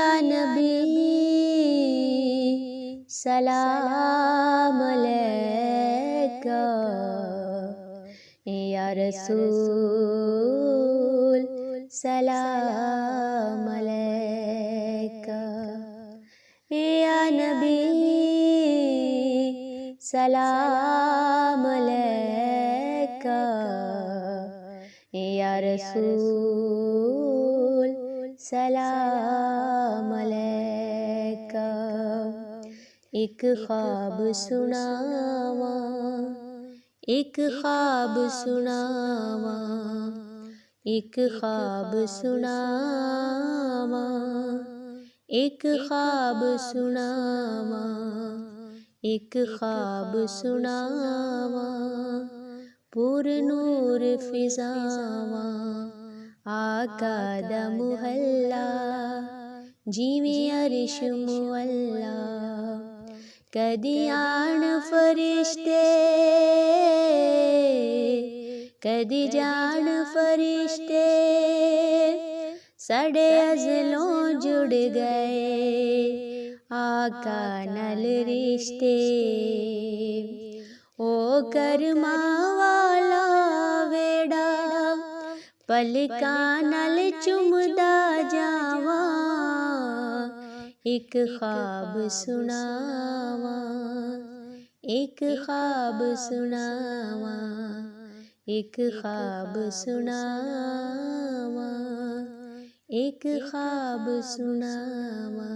या नबी सलाम अलैका, या रसूल सलाम अलैका, या नबी सलाम अलैका, या रसूल सलाम अलैका। एक ख्वाब सुनावा, एक ख्वाब सुनावा, एक ख्वाब सुनावा, एक ख्वाब सुनावा, एक ख्वाब सुनावा, पुर नूर फिजावा, आका दा मुहल्ला, जीवे अरिश मुअल्ला। कदी आन फरिश्ते, कदी जान फरिश्ते, साढ़े अज़लों जुड़ गए आका नल रिश्ते। ओ करमा वाला वेड़ा, पलका नल चुमदा जावा, एक ख्वाब सुनावा, एक ख्वाब सुनावा, एक ख्वाब सुनावा, एक ख्वाब सुनावा।